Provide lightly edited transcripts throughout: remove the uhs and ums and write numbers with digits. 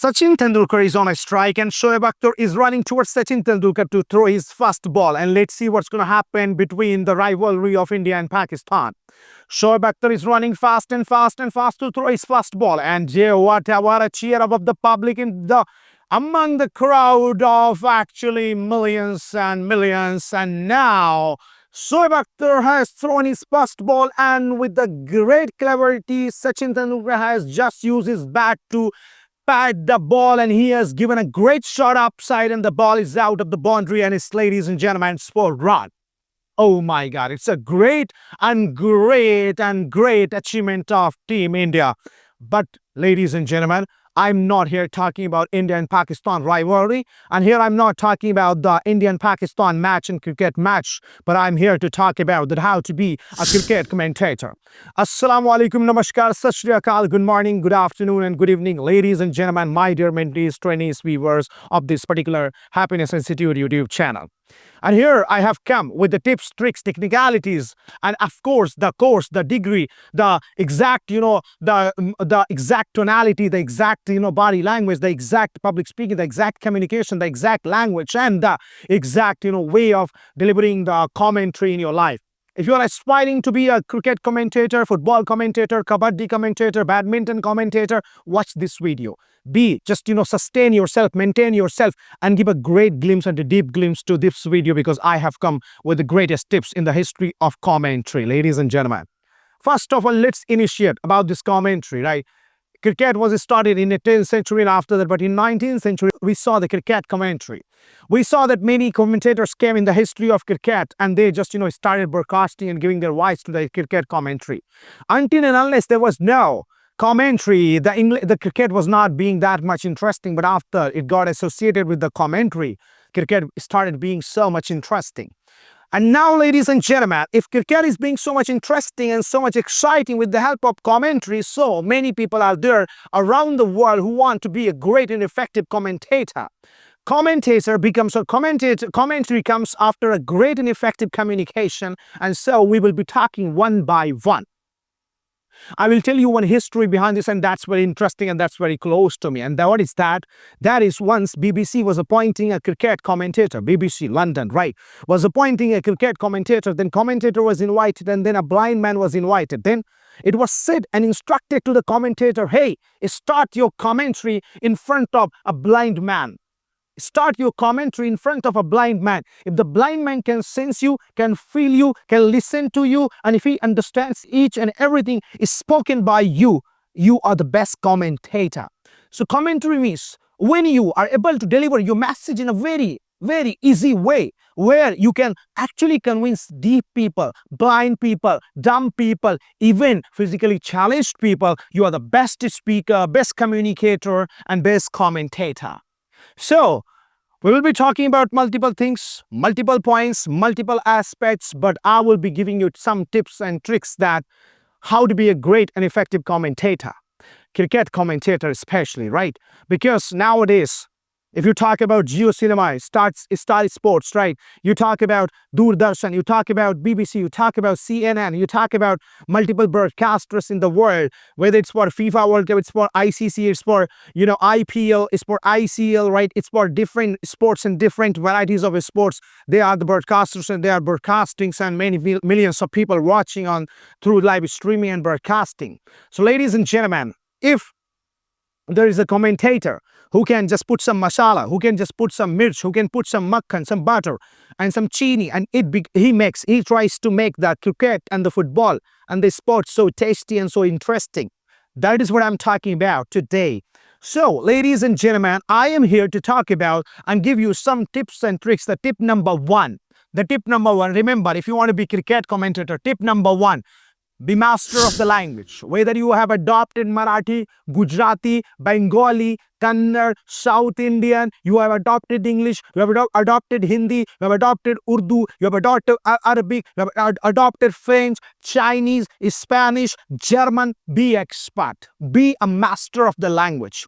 Sachin Tendulkar is on a strike and Shoaib Akhtar is running towards Sachin Tendulkar to throw his first ball. And let's see what's going to happen between the rivalry of India and Pakistan. Shoaib Akhtar is running fast and fast and fast to throw his first ball. And what a cheer above the public among the crowd of actually millions and millions. And now Shoaib Akhtar has thrown his first ball, and with the great cleverity, Sachin Tendulkar has just used his bat to pat the ball, and he has given a great shot upside, and the ball is out of the boundary, and it's, ladies and gentlemen, sport run. Oh my God, it's a great achievement of Team India. But ladies and gentlemen, I'm not here talking about India and Pakistan rivalry, and here I'm not talking about the Indian-Pakistan match and cricket match, but I'm here to talk about that how to be a cricket commentator. Assalamu alaikum, namaskar, sat shri akal, good morning, good afternoon, and good evening, ladies and gentlemen, my dear mentees, trainees, viewers of this particular Happiness Institute YouTube channel. And here I have come with the tips, tricks, technicalities, and of course the course, the degree, the exact, the exact tonality, the exact, body language, the exact public speaking, the exact communication, the exact language, and the exact, way of delivering the commentary in your life. If you are aspiring to be a cricket commentator, football commentator, kabaddi commentator, badminton commentator, watch this video. Just sustain yourself, maintain yourself, and give a great glimpse and a deep glimpse to this video, because I have come with the greatest tips in the history of commentary, ladies and gentlemen. First of all, let's initiate about this commentary, right? Cricket was started in the 10th century and after that, but in 19th century, we saw the cricket commentary. We saw that many commentators came in the history of cricket, and they just, started broadcasting and giving their voice to the cricket commentary. Until and unless there was no commentary, the cricket was not being that much interesting, but after it got associated with the commentary, cricket started being so much interesting. And now, ladies and gentlemen, if cricket is being so much interesting and so much exciting with the help of commentary, so many people are there around the world who want to be a great and effective commentator. Commentary comes after a great and effective communication, and so we will be talking one by one. I will tell you one history behind this, and that's very interesting and that's very close to me. And what is that? That is, once BBC was appointing a cricket commentator, BBC London, right, was appointing a cricket commentator, then commentator was invited, and then a blind man was invited. Then it was said and instructed to the commentator, hey, start your commentary in front of a blind man. Start your commentary in front of a blind man. If the blind man can sense you, can feel you, can listen to you, and if he understands each and everything is spoken by you, you are the best commentator. So commentary means when you are able to deliver your message in a very, very easy way, where you can actually convince deaf people, blind people, dumb people, even physically challenged people, you are the best speaker, best communicator, and best commentator. So, we will be talking about multiple things, multiple points, multiple aspects, but I will be giving you some tips and tricks that how to be a great and effective commentator, cricket commentator especially, right? Because nowadays, if you talk about Geo Cinema, Star Sports, right? You talk about Doordarshan, you talk about BBC, you talk about CNN, you talk about multiple broadcasters in the world, whether it's for FIFA World Cup, it's for ICC, it's for, IPL, it's for ICL, right? It's for different sports and different varieties of sports. They are the broadcasters and they are broadcasting, and many millions of people watching on through live streaming and broadcasting. So ladies and gentlemen, if there is a commentator who can just put some masala, who can just put some mirch, who can put some makhan, some butter, and some chini, and he tries to make the cricket and the football and the sport so tasty and so interesting. That is what I'm talking about today. So, ladies and gentlemen, I am here to talk about and give you some tips and tricks. The tip number one, remember, if you want to be cricket commentator, tip number one, be master of the language. Whether you have adopted Marathi, Gujarati, Bengali, Kannada, South Indian, you have adopted English, you have adopted Hindi, you have adopted Urdu, you have adopted Arabic, you have adopted French, Chinese, Spanish, German, be expert. Be a master of the language.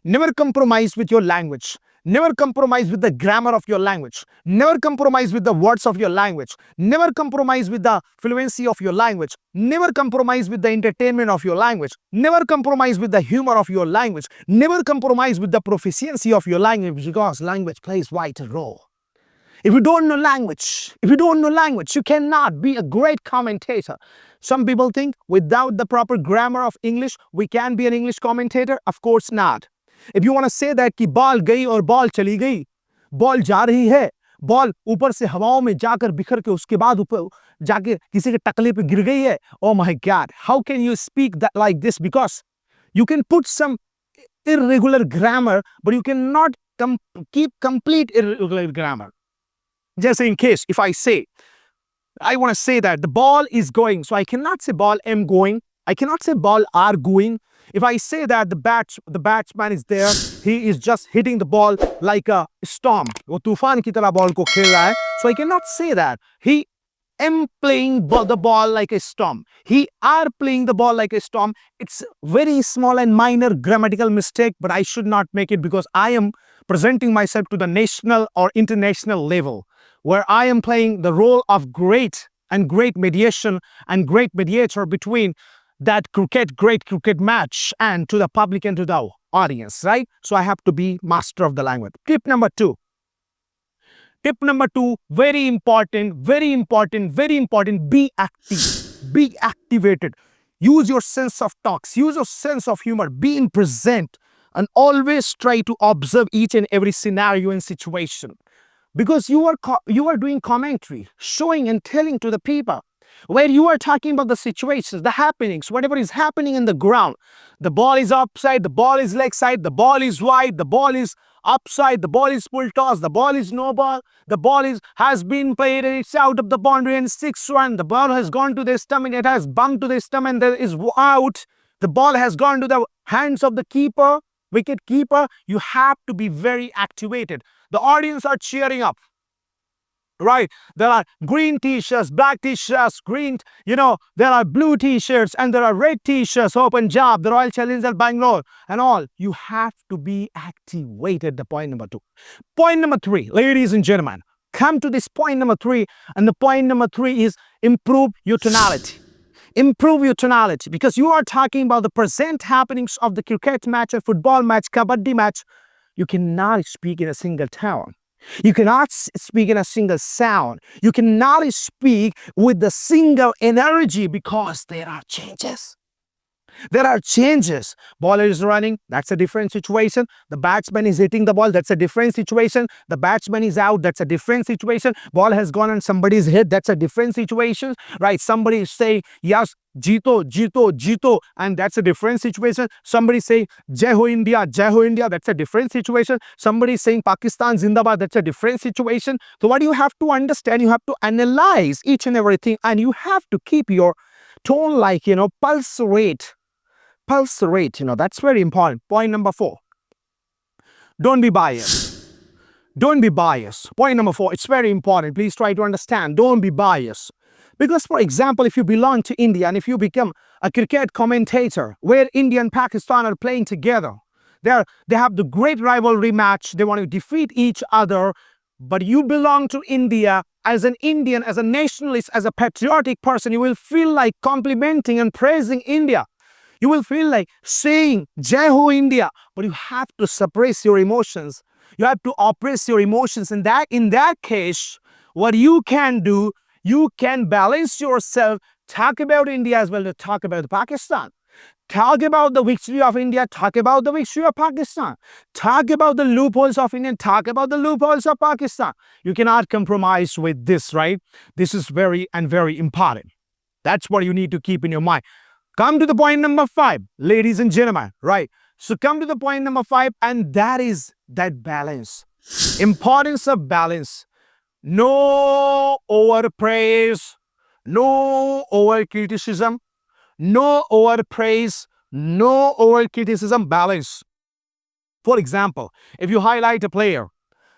Never compromise with your language. Never compromise with the grammar of your language. Never compromise with the words of your language. Never compromise with the fluency of your language. Never compromise with the entertainment of your language. Never compromise with the humor of your language. Never compromise with the proficiency of your language, because language plays vital role. If you don't know language, you cannot be a great commentator. Some people think without the proper grammar of English, we can be an English commentator. Of course not. If you want to say that कि ball गई और ball चली गई, ball जा रही है, ball ऊपर से हवाओं में जाकर बिखर के उसके बाद ऊपर जाके किसी के टकले पे गिर गई है, oh my God, how can you speak that like this? Because you can put some irregular grammar, but you cannot keep complete irregular grammar. Just in case, if I say, I want to say that the ball is going, so I cannot say ball am going. I cannot say ball are going. If I say that the batsman is there, he is just hitting the ball like a storm. वो तूफान की तरह ball को खेल रहा है. So I cannot say that. He am playing the ball like a storm. He are playing the ball like a storm. It's very small and minor grammatical mistake, but I should not make it because I am presenting myself to the national or international level, where I am playing the role of great mediation and great mediator between that great cricket match and to the public and to the audience, right? So I have to be master of the language. Tip number two, very important, be active, be activated. Use your sense of talks, use your sense of humor, be in present, and always try to observe each and every scenario and situation. Because you are doing commentary, showing and telling to the people, where you are talking about the situations, the happenings, whatever is happening in the ground. The ball is upside, the ball is leg side, the ball is wide, the ball is upside, the ball is full toss, the ball is no ball, the ball has been played and it's out of the boundary and 6 run. The ball has gone to the stump and it has bumped to the stump and there is out. The ball has gone to the hands of the keeper, wicket keeper. You have to be very activated. The audience are cheering up. Right, there are green t-shirts, black t-shirts, there are blue t-shirts and there are red t-shirts, Open Job, the Royal Challengers Bangalore and all. You have to be activated. The point number two. Point number three, ladies and gentlemen, come to this point number three, and the point number three is improve your tonality. Improve your tonality, because you are talking about the present happenings of the cricket match, a football match, kabaddi match. You cannot speak in a single tone. You cannot speak in a single sound. You cannot speak with the single energy, because there are changes. There are changes. Bowler is running, that's a different situation. The batsman is hitting the ball, that's a different situation. The batsman is out, that's a different situation. Ball has gone and somebody's hit, that's a different situation. Right, somebody is saying, yes, Jito, Jito, Jito, and that's a different situation. Somebody saying, Jai Ho India, that's a different situation. Somebody is saying, Pakistan Zindabad, that's a different situation. So what you have to understand, you have to analyze each and everything, and you have to keep your tone like, pulse rate, that's very important. Point number four, don't be biased. Don't be biased. Point number four, it's very important. Please try to understand. Don't be biased. Because, for example, if you belong to India and if you become a cricket commentator where India and Pakistan are playing together, they have the great rivalry match, they want to defeat each other, but you belong to India, as an Indian, as a nationalist, as a patriotic person, you will feel like complimenting and praising India. You will feel like saying, Jai Ho India, but you have to suppress your emotions. You have to oppress your emotions. And in that case, what you can do, you can balance yourself, talk about India as well as talk about Pakistan. Talk about the victory of India, talk about the victory of Pakistan. Talk about the loopholes of India, talk about the loopholes of Pakistan. You cannot compromise with this, right? This is very important. That's what you need to keep in your mind. Come to the point number 5, ladies and gentlemen, right? So come to the point number 5, and that is that balance. Importance of balance. No overpraise, no over criticism, no overpraise, no over criticism, balance. For example, if you highlight a player,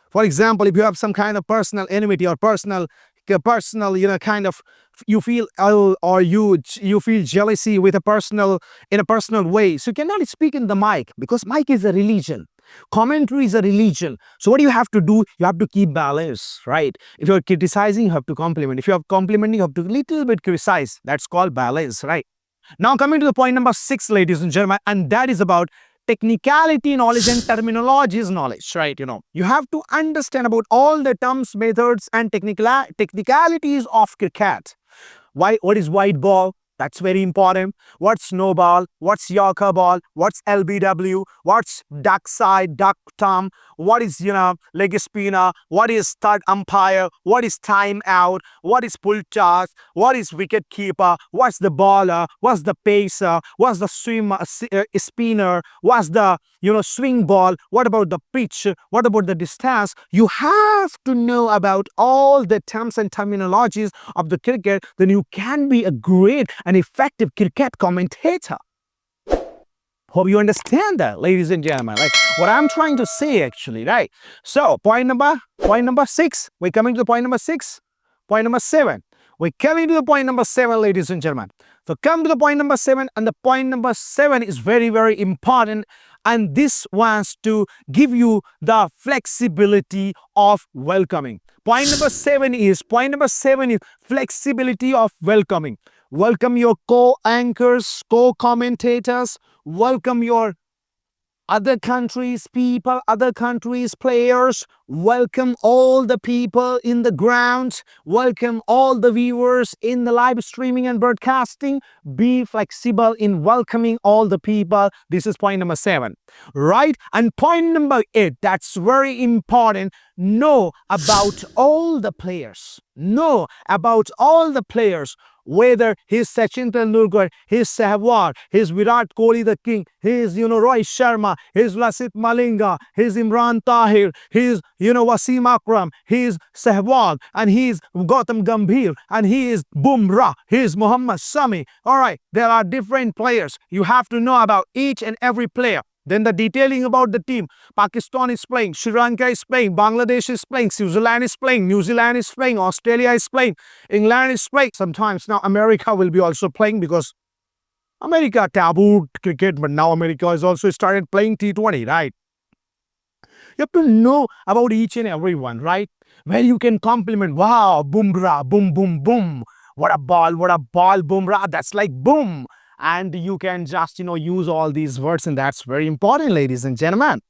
for example, if you have some kind of personal enmity or personal, kind of, you feel or you feel jealousy with in a personal way, so you cannot speak in the mic, because mic is a religion. Commentary is a religion. So what do you have to do? You have to keep balance, right? If you're criticizing, you have to compliment. If you're complimenting, you have to little bit criticize. That's called balance, right? Now coming to the point number 6, ladies and gentlemen, and that is about technicality knowledge and terminologies knowledge, right? You have to understand about all the terms, methods, and technicalities of cricket. What is white ball? That's very important. What's no ball? What's Yorker ball? What's LBW? What's duck side, duck thumb? What is, leg spinner? What is third umpire? What is time out? What is pull toss? What is wicket keeper? What's the bowler? What's the pacer? What's the spinner? What's the, swing ball? What about the pitch? What about the distance? You have to know about all the terms and terminologies of the cricket. Then you can be a great and effective cricket commentator. Hope you understand that, ladies and gentlemen. Like what I'm trying to say, actually, right? So, point number 6. We're coming to the point number 6. Point number 7. We're coming to the point number 7, ladies and gentlemen. So, come to the point number 7, and the point number 7 is very, very important. And this wants to give you the flexibility of welcoming. Point number 7 is flexibility of welcoming. Welcome your co-anchors, co-commentators. Welcome your other countries' people, other countries' players. Welcome all the people in the ground. Welcome all the viewers in the live streaming and broadcasting. Be flexible in welcoming all the people. This is point number 7, right? And point number 8, that's very important. Know about all the players. Know about all the players. Whether he's Sachin Tendulkar, he's Sehwag, he's Virat Kohli the king, he's, Rohit Sharma, he's Lasith Malinga, he's Imran Tahir, he's, Wasim Akram, he's Sehwag, and he's Gautam Gambhir, and he is Bumrah, he's Muhammad Shami. All right, there are different players. You have to know about each and every player. Then the detailing about the team. Pakistan is playing, Sri Lanka is playing, Bangladesh is playing, Switzerland is playing, New Zealand is playing, Australia is playing, England is playing. Sometimes now America will be also playing because America tabooed cricket, but now America has also started playing T20, right? You have to know about each and every one, right? Where you can compliment, wow, Bumrah, boom, boom, boom. What a ball, Bumrah, that's like boom. And you can just, use all these words, and that's very important, ladies and gentlemen.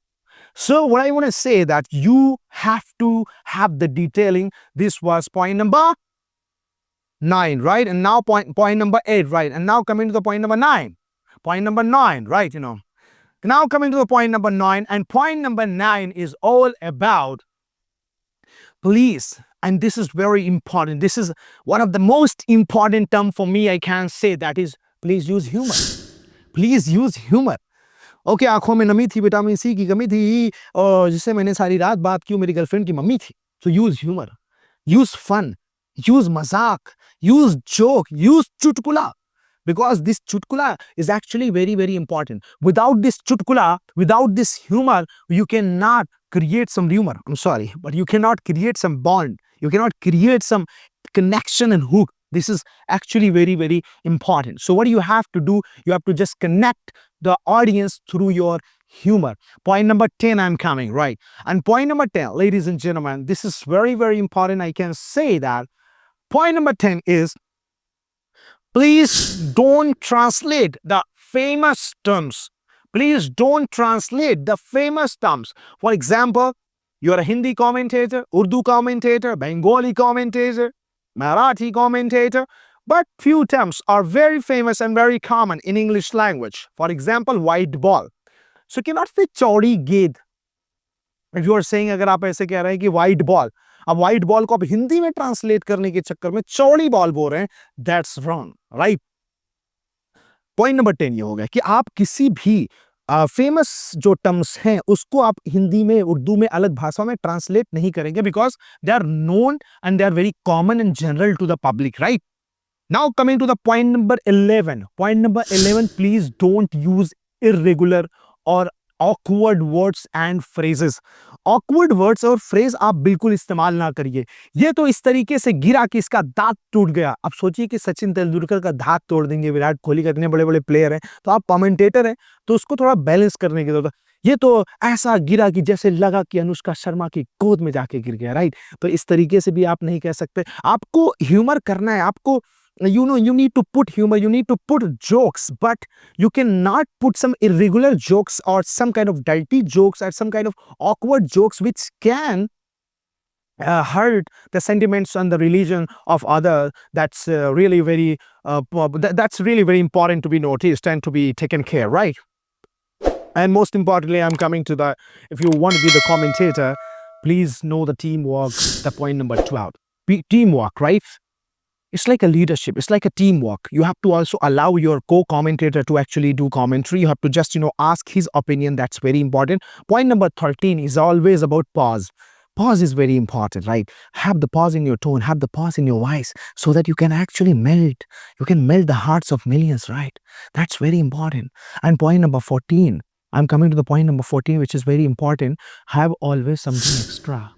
So what I want to say that you have to have the detailing. This was point number 9, right? And now point number 8, right? And now coming to the point number 9. Point number 9, right? Now coming to the point number 9, and point number 9 is all about, please, and this is very important. This is one of the most important term for me, I can say, that is, please use humor. Please use humor. Okay, आंखों में नमी थी, vitamin C की कमी थी, और जिससे मैंने सारी रात बात की, मेरी गर्लफ्रेंड की मम्मी थी. So use humor, use fun, use mazak, use joke, use chutkula. Because this chutkula is actually very, very important. Without this chutkula, without this humor, you cannot create some humor. I'm sorry, but you cannot create some bond. You cannot create some connection and hook. This is actually very, very important. So what do you have to do? You have to just connect the audience through your humor. Point number 10, I'm coming, right? And point number 10, ladies and gentlemen, this is very, very important. I can say that. Point number 10 is, please don't translate the famous terms. Please don't translate the famous terms. For example, you're a Hindi commentator, Urdu commentator, Bengali commentator, Marathi commentator, but few terms are very famous and very common in English language. For example, white ball. So you cannot say chaudi ged. If you are saying, अगर आप ऐसे कह रहे हैं कि white ball, अब white ball को आप हिंदी में translate करने के चक्कर में चौड़ी बॉल बोल रहे हैं, that's wrong, right? Point number 10 ये हो गया कि आप किसी भी फेमस जो टर्म्स हैं उसको आप हिंदी में, उर्दू में, अलग भाषा में ट्रांसलेट नहीं करेंगे, because they are known and they are very common and general to the public, right? Now coming to the point number 11. Point number 11, please don't use irregular or awkward words and phrases. Awkward words और phrase आप बिल्कुल इस्तेमाल ना करिए. ये तो इस तरीके से गिरा कि इसका दांत टूट गया. अब सोचिए कि सचिन तेंदुलकर का दांत तोड़ देंगे, विराट कोहली का, इतने बड़े बड़े प्लेयर हैं, तो आप कमेंटेटर हैं, तो उसको थोड़ा बैलेंस करने की जरूरत है. ये तो ऐसा गिरा कि जैसे लगा कि अनुष्का शर्मा की गोद में जाके गिर गया, राइट? तो इस तरीके से भी आप नहीं कह सकते। आपको ह्यूमर करना है, आपको you need to put humor, you need to put jokes, but you cannot put some irregular jokes or some kind of dirty jokes or some kind of awkward jokes which can hurt the sentiments and the religion of other. That's really very that's really very important to be noticed and to be taken care, right? And most importantly, I'm coming to the, if you want to be the commentator, please know the teamwork, the point number 12. Teamwork, right? It's like a leadership. It's like a teamwork. You have to also allow your co-commentator to actually do commentary. You have to just, ask his opinion. That's very important. Point number 13 is always about pause. Pause is very important, right? Have the pause in your tone, have the pause in your voice so that you can actually melt. You can melt the hearts of millions, right? That's very important. And point number 14, I'm coming to the point number 14, which is very important. Have always something extra.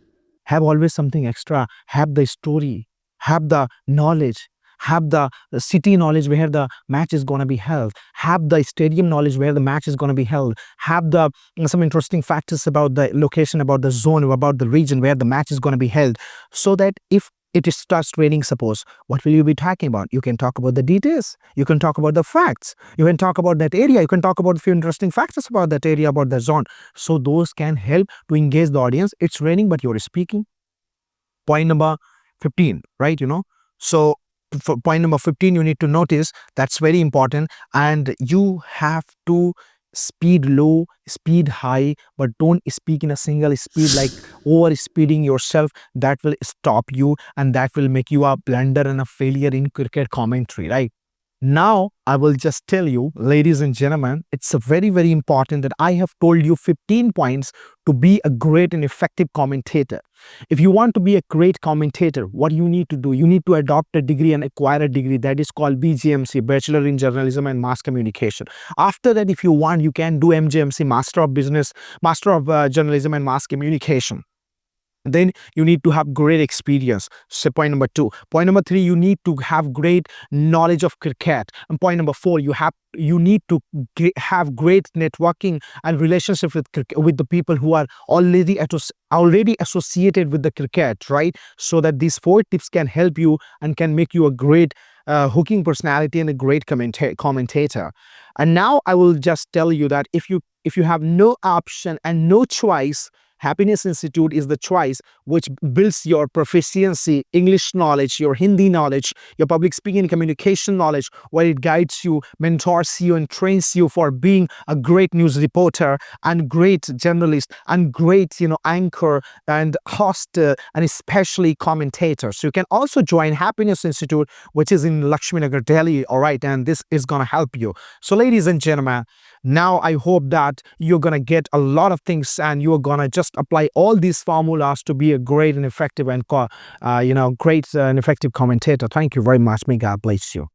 Have always something extra. Have the story, have the knowledge, have the city knowledge where the match is going to be held, have the stadium knowledge where the match is going to be held, have the some interesting factors about the location, about the zone, about the region where the match is going to be held, so that if it starts raining, suppose, what will you be talking about? You can talk about the details, you can talk about the facts, you can talk about that area, you can talk about a few interesting factors about that area, about the zone, so those can help to engage the audience. It's raining but you're speaking. Point number 15, right? So for point number 15, you need to notice, that's very important, and you have to speed low, speed high, but don't speak in a single speed, like over speeding yourself. That will stop you and that will make you a blunder and a failure in cricket commentary, right? Now, I will just tell you, ladies and gentlemen, it's a very, very important that I have told you 15 points to be a great and effective commentator. If you want to be a great commentator, what you need to do, you need to adopt a degree and acquire a degree that is called BGMC, Bachelor in Journalism and Mass Communication. After that, if you want, you can do MJMC, Master of Business, Master of Journalism and Mass Communication. Then you need to have great experience. So point number 2. Point number 3, you need to have great knowledge of cricket. And point number 4, you need to have great networking and relationship with the people who are already associated with the cricket, right? So that these 4 tips can help you and can make you a great hooking personality and a great commentator. And now I will just tell you that if you have no option and no choice, Happiness Institute is the choice which builds your proficiency, English knowledge, your Hindi knowledge, your public speaking and communication knowledge, where it guides you, mentors you, and trains you for being a great news reporter and great journalist and great, anchor and host and especially commentator. So you can also join Happiness Institute, which is in Lakshminagar, Delhi. All right, and this is going to help you. So, ladies and gentlemen, now I hope that you're going to get a lot of things and you're going to just apply all these formulas to be a great and effective and great and effective commentator. Thank you very much. May God bless you.